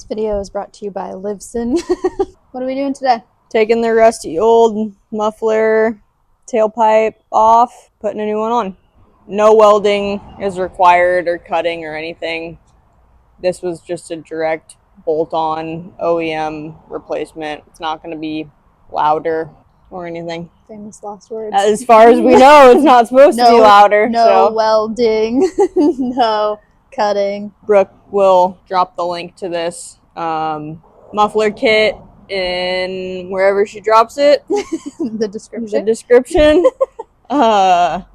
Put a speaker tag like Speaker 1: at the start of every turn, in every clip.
Speaker 1: video is brought to you by LIVSN. What are we doing today?
Speaker 2: Taking the rusty old muffler tailpipe off, putting a new one on. No welding is required or cutting or anything. This was just a direct bolt-on OEM replacement. It's not going to be louder or anything.
Speaker 1: Famous last words.
Speaker 2: As far as we know, it's not supposed to be louder.
Speaker 1: No welding, no cutting.
Speaker 2: Brooke will drop the link to this muffler kit in wherever she drops it.
Speaker 1: The description.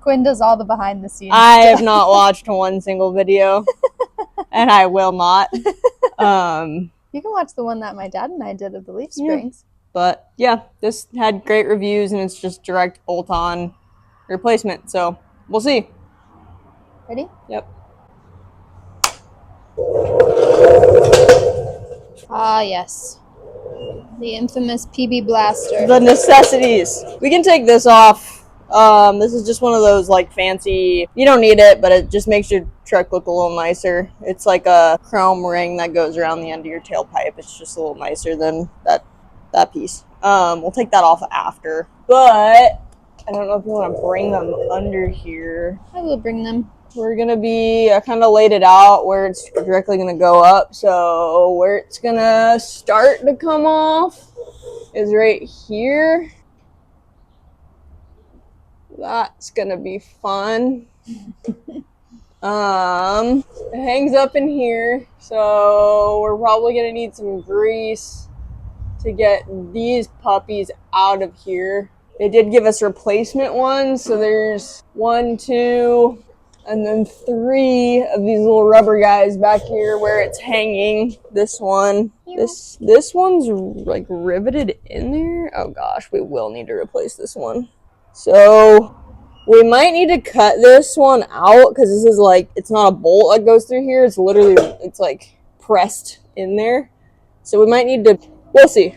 Speaker 1: Quinn does all the behind the scenes.
Speaker 2: I have not watched one single video, and I will not.
Speaker 1: You can watch the one that my dad and I did of the leaf springs.
Speaker 2: But yeah, this had great reviews, and it's just direct bolt-on replacement. So we'll see.
Speaker 1: Ready?
Speaker 2: Yep.
Speaker 1: Ah, yes. The infamous PB Blaster.
Speaker 2: The necessities. We can take this off. This is just one of those like fancy, you don't need it, but it just makes your truck look a little nicer. It's like a chrome ring that goes around the end of your tailpipe. It's just a little nicer than that piece. We'll take that off after. But I don't know if you want to bring them under here.
Speaker 1: I will bring them.
Speaker 2: We're going to be, I kind of laid it out where it's directly going to go up. So where it's going to start to come off is right here. That's going to be fun. It hangs up in here. So we're probably going to need some grease to get these puppies out of here. They did give us replacement ones. So there's 1, 2... and then 3 of these little rubber guys back here where it's hanging. This one. This one's like riveted in there. Oh gosh, we will need to replace this one. So we might need to cut this one out because this is like, it's not a bolt that goes through here. It's literally, it's like pressed in there. So we might need to, we'll see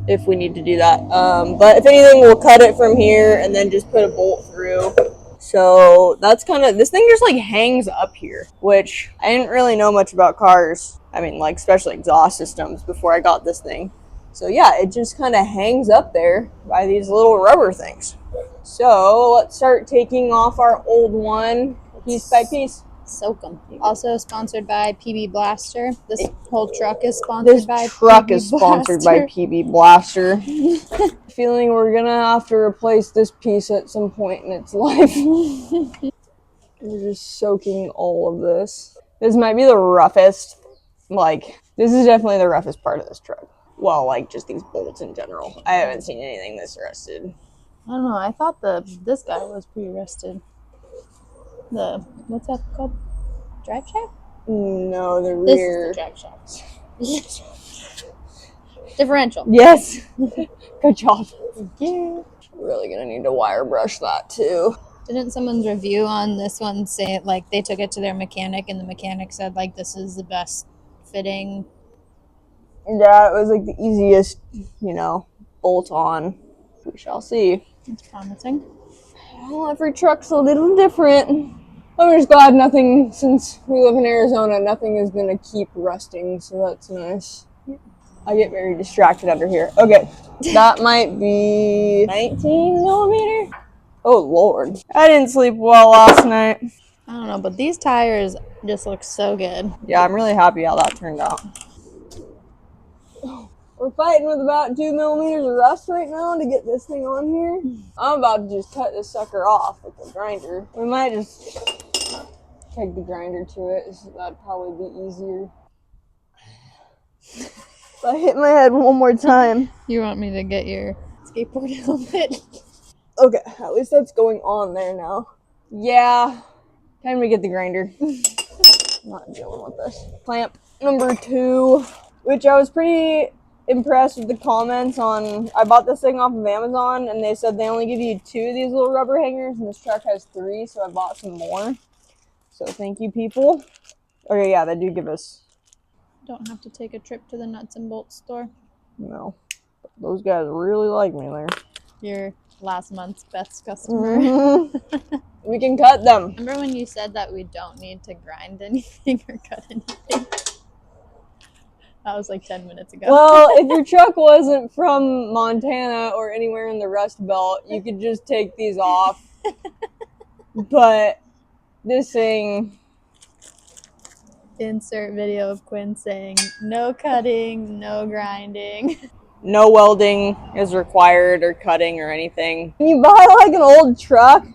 Speaker 2: if we need to do that. But if anything, we'll cut it from here and then just put a bolt through. So that's kind of, this thing just like hangs up here, which I didn't really know much about cars. I mean, like especially exhaust systems before I got this thing. So yeah, it just kind of hangs up there by these little rubber things. So let's start taking off our old one piece by piece.
Speaker 1: Soak them. Also sponsored by PB Blaster. This whole truck is sponsored by
Speaker 2: PB Blaster. Feeling we're gonna have to replace this piece at some point in its life. We're just soaking all of this. This might be the roughest, like, this is definitely the roughest part of this truck. Well, like, just these bolts in general. I haven't seen anything this rusted.
Speaker 1: I don't know, I thought this guy was pretty rusted. What's that called? Drive shaft?
Speaker 2: No, the rear.
Speaker 1: This is the drive shaft. Differential.
Speaker 2: Yes. Good job. Thank you. Really gonna need to wire brush that too.
Speaker 1: Didn't someone's review on this one say like they took it to their mechanic and the mechanic said like this is the best fitting?
Speaker 2: Yeah, it was like the easiest, bolt on. We shall see.
Speaker 1: It's promising.
Speaker 2: Well, every truck's a little different. I'm just glad nothing, since we live in Arizona, nothing is going to keep rusting, so that's nice. I get very distracted under here. Okay, that might be 19 millimeter. Oh, Lord. I didn't sleep well last night.
Speaker 1: I don't know, but these tires just look so good.
Speaker 2: Yeah, I'm really happy how that turned out. We're fighting with about 2 millimeters of rust right now to get this thing on here. I'm about to just cut this sucker off with the grinder. We might just take the grinder to it. That'd probably be easier. If I hit my head one more time.
Speaker 1: You want me to get your skateboard helmet?
Speaker 2: Okay, at least that's going on there now. Yeah, time to get the grinder. I'm not dealing with this. Clamp number 2, which I was pretty impressed with the comments on. I bought this thing off of Amazon and they said they only give you 2 of these little rubber hangers and this truck has 3, so I bought some more. So thank you, people. Okay, yeah, they do give us.
Speaker 1: Don't have to take a trip to the nuts and bolts store.
Speaker 2: No, but those guys really like me there.
Speaker 1: Your last month's best customer.
Speaker 2: Mm-hmm. We can cut them.
Speaker 1: Remember when you said that we don't need to grind anything or cut anything? That was like 10 minutes ago.
Speaker 2: Well, if your truck wasn't from Montana or anywhere in the Rust Belt, you could just take these off. But this thing...
Speaker 1: Insert video of Quinn saying, no cutting, no grinding.
Speaker 2: No welding is required or cutting or anything. When you buy like an old truck,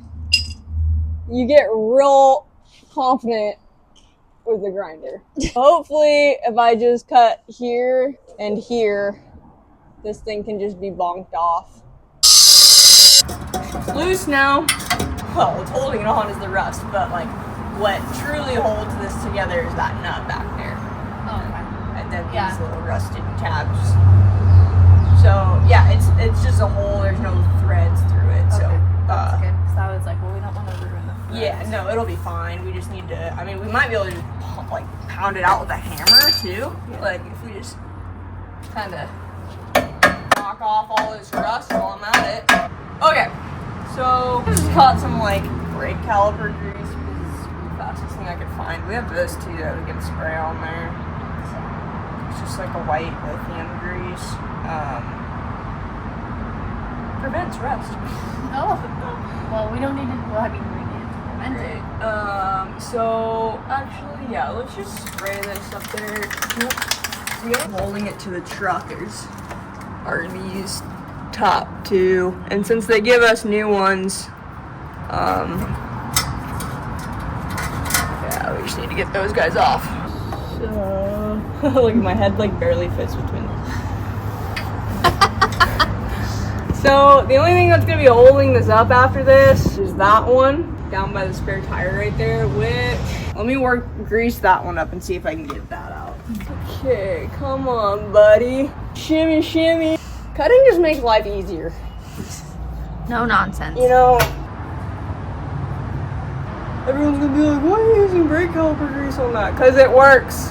Speaker 2: you get real confident with the grinder. Hopefully, if I just cut here and here, this thing can just be bonked off. It's loose now. Well, what's holding it on is the rust, but like what truly holds this together is that nut back there.
Speaker 1: Oh, okay.
Speaker 2: And then these little rusted tabs. So yeah, it's just a hole. There's no threads through it. So
Speaker 1: that's good. Because I was like, well, we don't want to ruin the threads.
Speaker 2: Yeah, no, it'll be fine. We just need to. I mean, we might be able to just like pound it out with a hammer too. Yeah. Like if we just kind of knock off all this rust while I'm at it. Okay, so I just caught some like brake caliper grease because it's the fastest thing I could find. We have this too that we can spray on there. It's just like a white lithium grease. Prevents rust.
Speaker 1: Oh, well, we don't need to. Well, I mean, we need to prevent it.
Speaker 2: So actually, yeah, let's just spray this up there. We are holding it to the truckers. Are these top two, and since they give us new ones, yeah, we just need to get those guys off. So, look, my head like barely fits between them. So the only thing that's gonna be holding this up after this is that one down by the spare tire right there, which let me grease that one up and see if I can get that out. Okay, come on, buddy. Shimmy, shimmy. Cutting just makes life easier.
Speaker 1: No nonsense.
Speaker 2: You know, everyone's gonna be like, why are you using brake caliper grease on that? Because it works.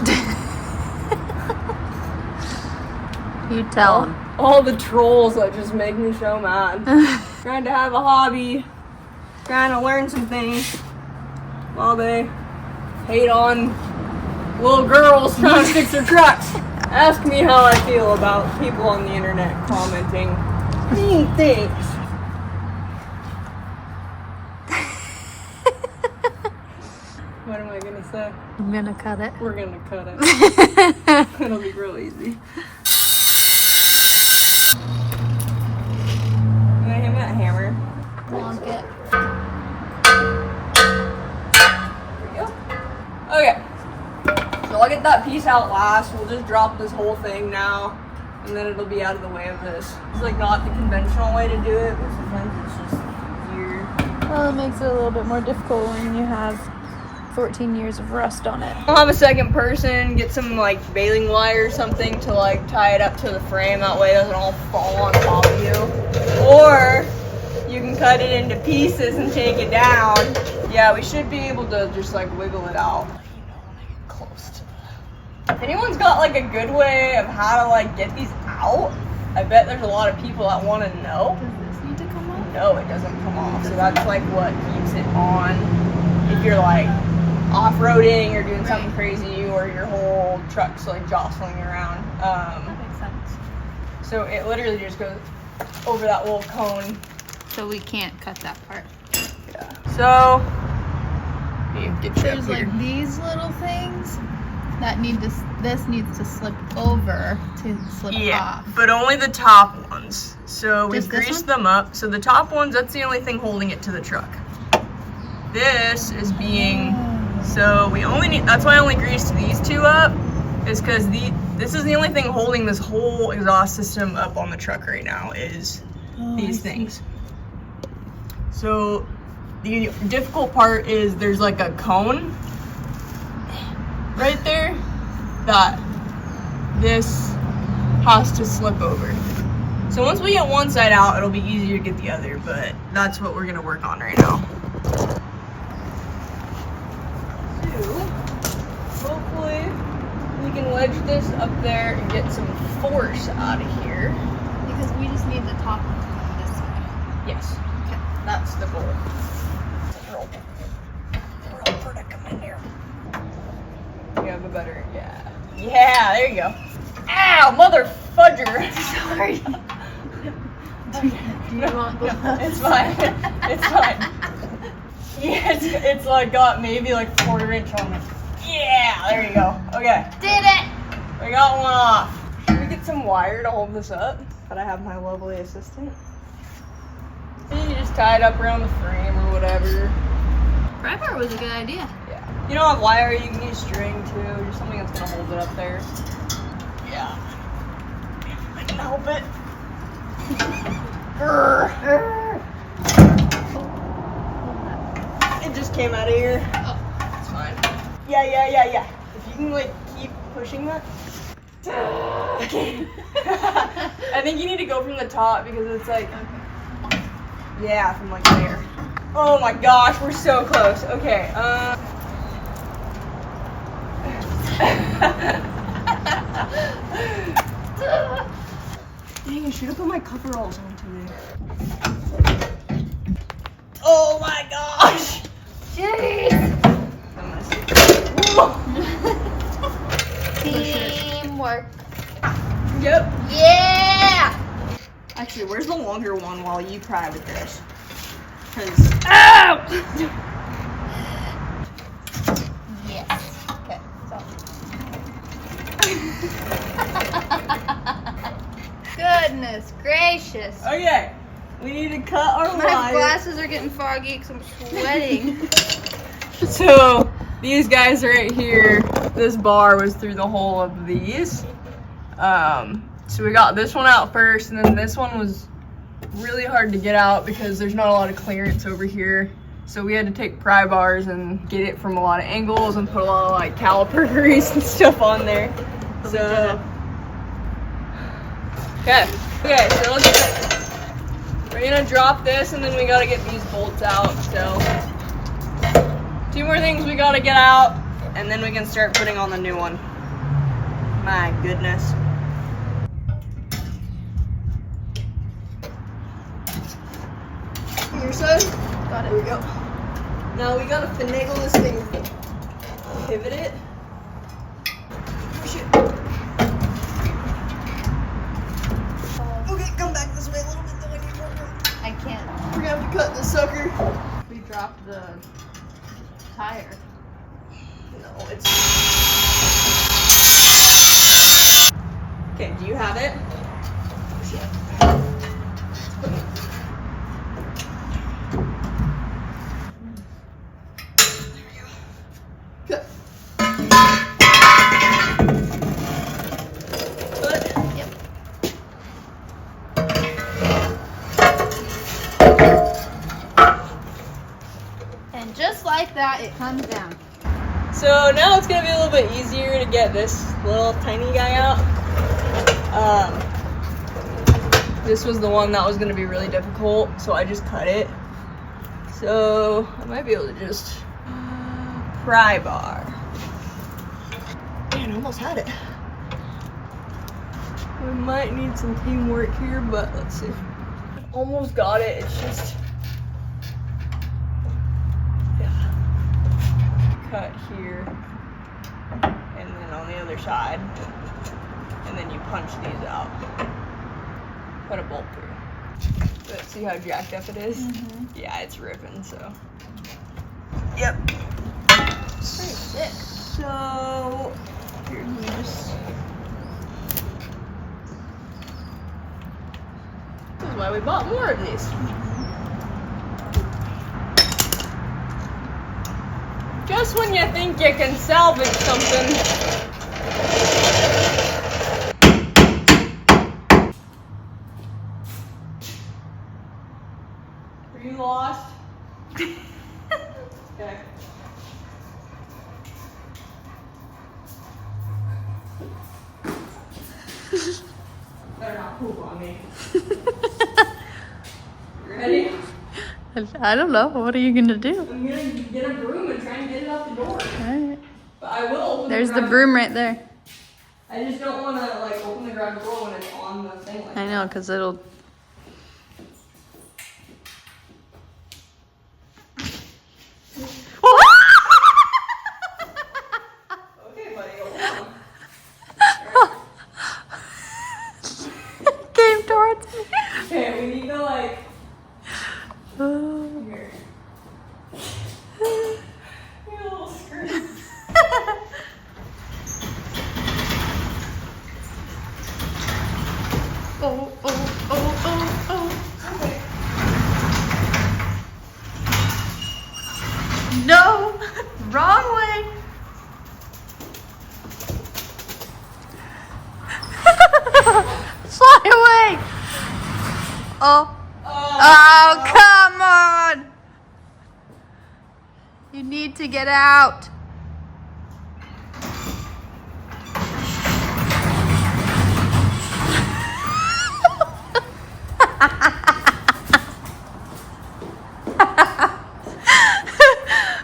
Speaker 1: You tell them.
Speaker 2: All the trolls that just make me so mad. Trying to have a hobby, trying to learn some things while they hate on little girls trying to fix their trucks. Ask me how I feel about people on the internet commenting mean things. What am I gonna say?
Speaker 1: I'm gonna cut it.
Speaker 2: We're gonna cut it. It'll be real easy. You wanna hand me that hammer?
Speaker 1: Plonk it.
Speaker 2: There we go. Okay. So I'll get that piece out last. We'll just drop this whole thing now, and then it'll be out of the way of this. It's like not the conventional way to do it, but sometimes it's just easier.
Speaker 1: Well, it makes it a little bit more difficult when you have 14 years of rust on it.
Speaker 2: I'll have a second person get some like baling wire or something to like tie it up to the frame. That way it doesn't all fall on top of you. Or you can cut it into pieces and take it down. Yeah, we should be able to just like wiggle it out. Close to that. If anyone's got like a good way of how to like get these out, I bet there's a lot of people that want to know.
Speaker 1: Does this need to come off?
Speaker 2: No, it doesn't come off. So that's like what keeps it on. If you're like off-roading or doing something crazy, or your whole truck's like jostling around.
Speaker 1: That makes sense.
Speaker 2: So it literally just goes over that little cone.
Speaker 1: So we can't cut that part.
Speaker 2: Yeah. So get you
Speaker 1: There's
Speaker 2: up here.
Speaker 1: like these little things that need this needs to slip over to slip off.
Speaker 2: But only the top ones. So we've
Speaker 1: Just this
Speaker 2: greased
Speaker 1: one?
Speaker 2: them up. So the top ones, that's the only thing holding it to the truck. This is being, so we only need, that's why I only greased these two up, is because this is the only thing holding this whole exhaust system up on the truck right now is these things. So the difficult part is there's like a cone right there that this has to slip over. So once we get one side out, it'll be easier to get the other, but that's what we're gonna work on right now. Hopefully we can wedge this up there and get some force out of here.
Speaker 1: Because we just need the top one to come this way.
Speaker 2: Yes.
Speaker 1: Okay.
Speaker 2: That's the goal. Roll for to come in here. You have a better, yeah. Yeah, there you go. Ow, mother fudger.
Speaker 1: Sorry. Do you want
Speaker 2: It's fine. It's fine. Yeah, it's like got maybe like 1/4 inch on it. Yeah, there you go. Okay.
Speaker 1: Did it!
Speaker 2: We got one off. Should we get some wire to hold this up? But I have my lovely assistant. You just tie it up around the frame or whatever.
Speaker 1: Pry bar was a good idea.
Speaker 2: Yeah. You don't have wire, you can use string too. Just something that's gonna hold it up there. Yeah. I can help it. It just came out of here.
Speaker 1: Oh.
Speaker 2: It's fine. Yeah. If you can like keep pushing that. Okay. I think you need to go from the top because it's like, yeah, from like there. Oh my gosh, we're so close. Okay. Dang, I should have put my coveralls onto there. Oh my gosh!
Speaker 1: Jeez!
Speaker 2: I'm gonna see.
Speaker 1: Teamwork.
Speaker 2: Yep.
Speaker 1: Yeah!
Speaker 2: Actually, where's the longer one while you pry with this? Cause ow!
Speaker 1: Yes. Okay. So. Goodness gracious.
Speaker 2: Okay, we need to cut our
Speaker 1: My
Speaker 2: wire.
Speaker 1: glasses are getting foggy because I'm sweating.
Speaker 2: So these guys right here, this bar was through the hole of these. So we got this one out first, and then this one was really hard to get out because there's not a lot of clearance over here. So we had to take pry bars and get it from a lot of angles and put a lot of like caliper grease and stuff on there. So okay, so let's get, we're gonna drop this and then we gotta get these bolts out. So 2 more things we gotta get out and then we can start putting on the new one. My goodness. Your side?
Speaker 1: Got it.
Speaker 2: There we go. Now we gotta finagle this thing. Pivot it. Push it. Okay, come back this way a little bit though. I need more room.
Speaker 1: I can't.
Speaker 2: We're gonna have to cut this sucker.
Speaker 1: We dropped the tire.
Speaker 2: No, it's. Okay, do you have it?
Speaker 1: And just like that, it comes down.
Speaker 2: So now it's gonna be a little bit easier to get this little tiny guy out. This was the one that was gonna be really difficult, so I just cut it. So I might be able to just pry bar. Man, I almost had it. We might need some teamwork here, but let's see. Almost got it. It's just cut here, and then on the other side, and then you punch these out. Put a bolt through. But see how jacked up it is?
Speaker 1: Mm-hmm.
Speaker 2: Yeah, it's ripping, so. Yep.
Speaker 1: Pretty sick.
Speaker 2: So, here, let me just. This is why we bought more of these. Just when you think you can salvage something. Are you lost? Okay. Better not poop on me. You ready?
Speaker 1: I don't know. What are you gonna do?
Speaker 2: I'm gonna get a broom and try and get it out the door.
Speaker 1: Alright.
Speaker 2: But I will open
Speaker 1: There's the
Speaker 2: garage
Speaker 1: broom right there.
Speaker 2: I just don't want to like open the garage door when it's on the thing like
Speaker 1: I know, because it'll.
Speaker 2: Okay, buddy, hold on.
Speaker 1: Oh, oh, oh, oh, oh. No, wrong way. Fly away. Oh, oh, come on. You need to get out.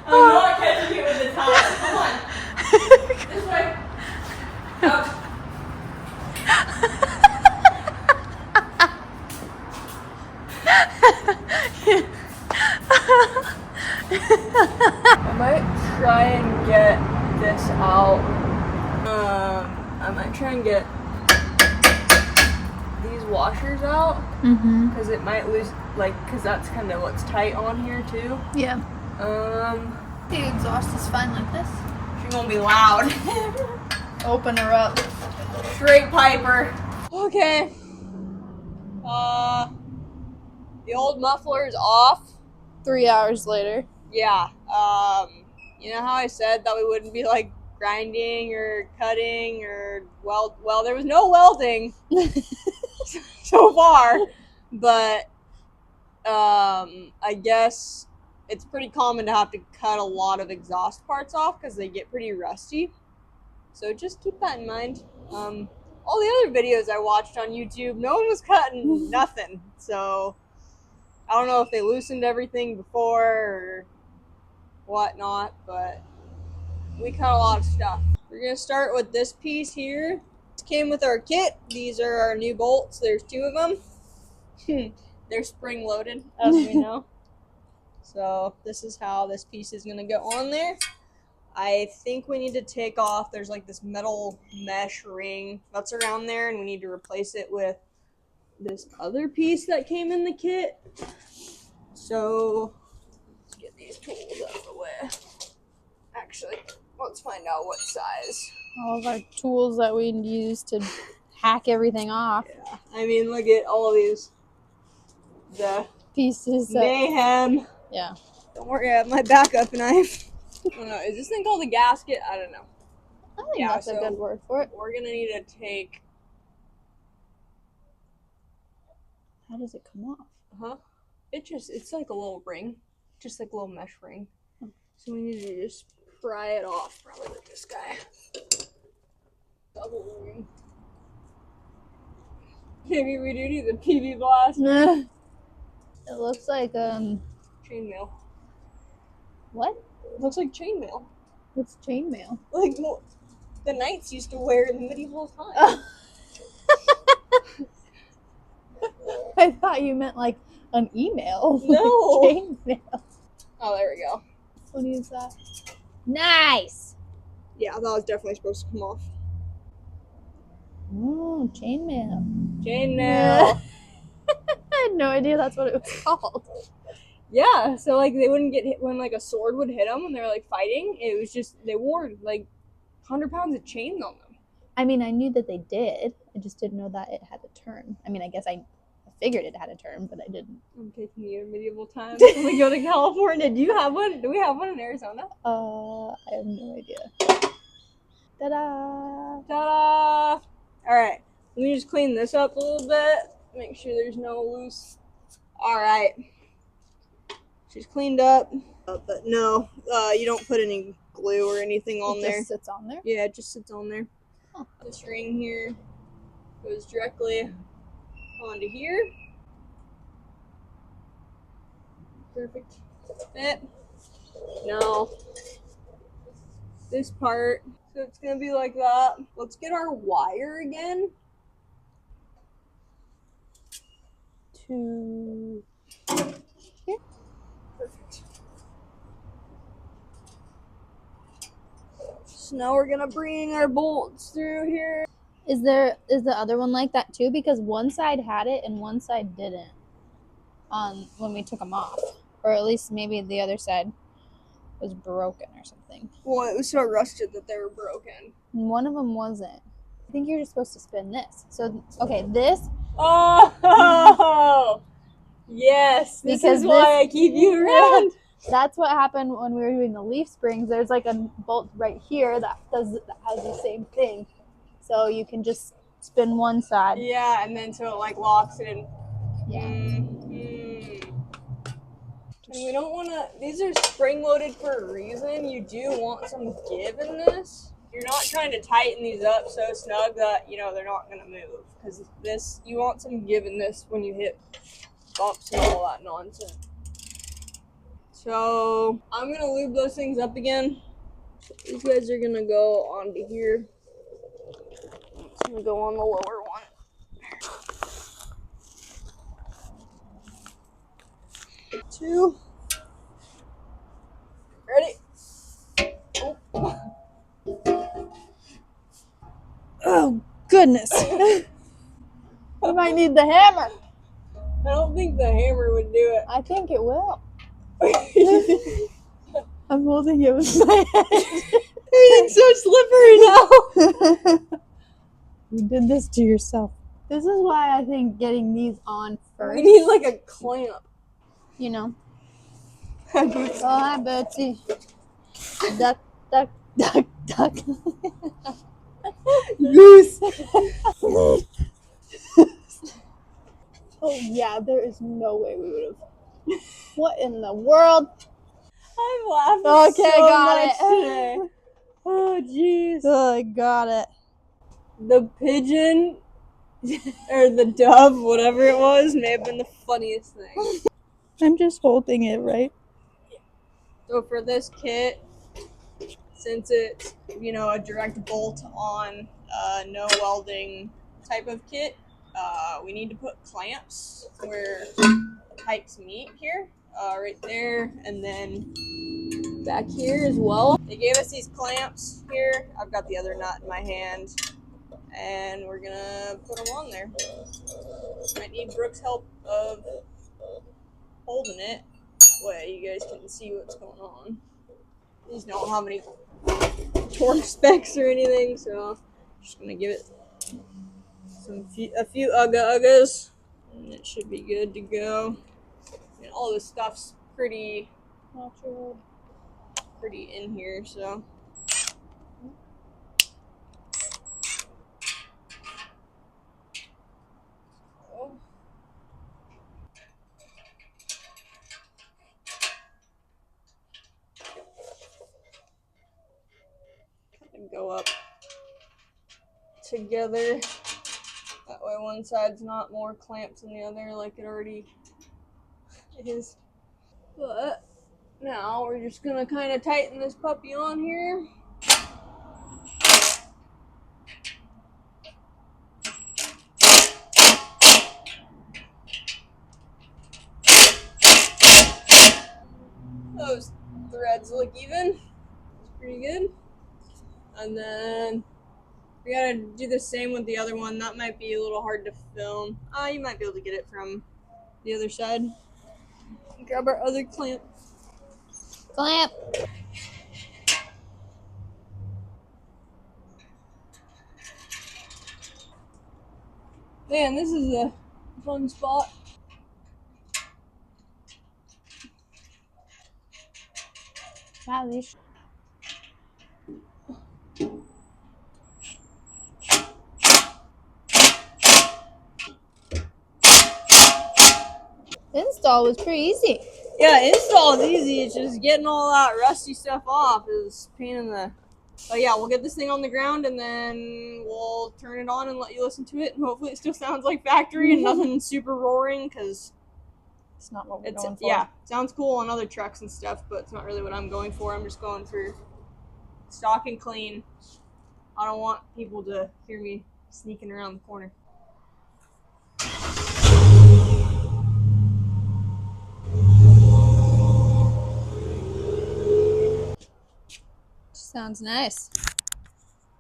Speaker 2: I'm not catching it with the towel. Come on. This way. Out. I might try and get this out. I might try and get these washers out.
Speaker 1: Mm-hmm.
Speaker 2: Because it might lose, because that's kind of what's tight on here too.
Speaker 1: Yeah. The exhaust is fine like this.
Speaker 2: She won't be loud.
Speaker 1: Open her up.
Speaker 2: Straight piper. Okay. The old muffler is off.
Speaker 1: 3 hours later.
Speaker 2: Yeah. You know how I said that we wouldn't be like grinding or cutting or well, there was no welding so far, but I guess it's pretty common to have to cut a lot of exhaust parts off because they get pretty rusty. So just keep that in mind. All the other videos I watched on YouTube, no one was cutting nothing. So I don't know if they loosened everything before or whatnot, but we cut a lot of stuff. We're gonna start with this piece here. This came with our kit. These are our new bolts. There's 2 of them. They're spring loaded, as we know. So this is how this piece is gonna go on there. I think we need to take off, there's like this metal mesh ring that's around there, and we need to replace it with this other piece that came in the kit. So let's get these tools out of the way. Actually, let's find out what size.
Speaker 1: All of our tools that we use to hack everything off.
Speaker 2: Yeah, I mean, look at all these. The
Speaker 1: Pieces.
Speaker 2: mayhem.
Speaker 1: Yeah.
Speaker 2: Don't worry, I have my backup knife. I don't know, is this thing called a gasket? I don't know.
Speaker 1: I think that's a good word for it.
Speaker 2: We're gonna need to take.
Speaker 1: How does it come off?
Speaker 2: It's like a little ring, just like a little mesh ring. So we need to just pry it off, probably with this guy. Double ring. Maybe we do need the PV blast.
Speaker 1: It looks like
Speaker 2: Chainmail.
Speaker 1: what?
Speaker 2: It looks like chainmail.
Speaker 1: What's chainmail?
Speaker 2: Like the knights used to wear in medieval times.
Speaker 1: I thought you meant like an email.
Speaker 2: No.
Speaker 1: Chainmail.
Speaker 2: Oh, there we go.
Speaker 1: What is that? Nice.
Speaker 2: Yeah, that was definitely supposed to come off.
Speaker 1: Oh, chainmail.
Speaker 2: Chainmail.
Speaker 1: I had no idea that's what it was called.
Speaker 2: Yeah, so like they wouldn't get hit when like a sword would hit them when they were like fighting. It was just they wore like 100 pounds of chains on them.
Speaker 1: I mean, I knew that they did. I just didn't know that it had a term. I mean, I guess I figured it had a term, but I didn't.
Speaker 2: I'm taking you to medieval times when we go to California. Do you have one? Do we have one in Arizona?
Speaker 1: I have no idea. Ta-da!
Speaker 2: Ta-da! Alright, let me just clean this up a little bit. Make sure there's no loose. Alright. She's cleaned up. But no, you don't put any glue or anything on there.
Speaker 1: It just sits on there?
Speaker 2: Yeah, it just sits on there.
Speaker 1: Huh.
Speaker 2: This ring here goes directly onto here. Perfect fit. Now, this part, so it's gonna be like that. Let's get our wire again.
Speaker 1: To here.
Speaker 2: Perfect. So now we're gonna bring our bolts through here.
Speaker 1: Is the other one like that too? Because one side had it and one side didn't. When we took them off, or at least maybe the other side was broken or something.
Speaker 2: Well, it was so rusted that they were broken.
Speaker 1: And one of them wasn't. I think you're just supposed to spin this. So okay, this
Speaker 2: Oh, yes. This
Speaker 1: Because
Speaker 2: is why I keep you around.
Speaker 1: That's what happened when we were doing the leaf springs. There's like a bolt right here that has the same thing. So you can just spin one side.
Speaker 2: Yeah, and then so it like locks it in.
Speaker 1: Yeah.
Speaker 2: And we don't want to, these are spring loaded for a reason. You do want some give in this. You're not trying to tighten these up so snug that, you know, they're not going to move. Because this, you want some give in this when you hit bumps and all that nonsense. So I'm going to lube those things up again. These guys are going to go onto here. It's going to go on the lower one. Two. Ready?
Speaker 1: Oh, goodness. We might need the hammer.
Speaker 2: I don't think the hammer would do it.
Speaker 1: I think it will. I'm holding it with my hand.
Speaker 2: Everything's so slippery now.
Speaker 1: You did this to yourself. This is why I think getting these on first.
Speaker 2: We need like a clamp.
Speaker 1: You know. Oh, hi, Betsy. Duck, duck, duck, duck.
Speaker 2: Goose.
Speaker 1: Oh, yeah, there is no way we would have. What in the world?
Speaker 2: I'm laughing
Speaker 1: Okay,
Speaker 2: so
Speaker 1: got
Speaker 2: much
Speaker 1: it.
Speaker 2: today. Oh, jeez.
Speaker 1: Oh, I got it.
Speaker 2: The pigeon, or the dove, whatever it was, may have been the funniest thing.
Speaker 1: I'm just holding it, right?
Speaker 2: So for this kit, since it's, you know, a direct bolt on no welding type of kit, we need to put clamps where the pipes meet here, right there, and then back here as well. They gave us these clamps here. I've got the other nut in my hand, and we're gonna put them on there. Might need Brooke's help of holding it. That way you guys can see what's going on. These don't have any torque specs or anything, so I'm just gonna give it a few uggas, and it should be good to go. And all this stuff's pretty in here, so. And go up together. That way one side's not more clamped than the other like it already is. But now we're just gonna kind of tighten this puppy on here. Those threads look even. It's pretty good. And then we gotta do the same with the other one. That might be a little hard to film. You might be able to get it from the other side. Grab our other clamp.
Speaker 1: Clamp.
Speaker 2: Man, this is a fun spot.
Speaker 1: Wow, these. Install was pretty easy.
Speaker 2: Yeah, install is easy. It's just getting all that rusty stuff off is a pain in the. But yeah, we'll get this thing on the ground and then we'll turn it on and let you listen to it. And hopefully it still sounds like factory and nothing super roaring, because
Speaker 1: It's not what we're going for.
Speaker 2: Yeah, it sounds cool on other trucks and stuff, but it's not really what I'm going for. I'm just going for stock and clean. I don't want people to hear me sneaking around the corner.
Speaker 1: Sounds nice.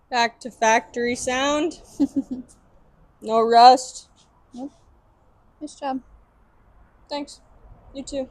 Speaker 2: Back to factory sound. No rust.
Speaker 1: Nope. Nice job.
Speaker 2: Thanks. You too.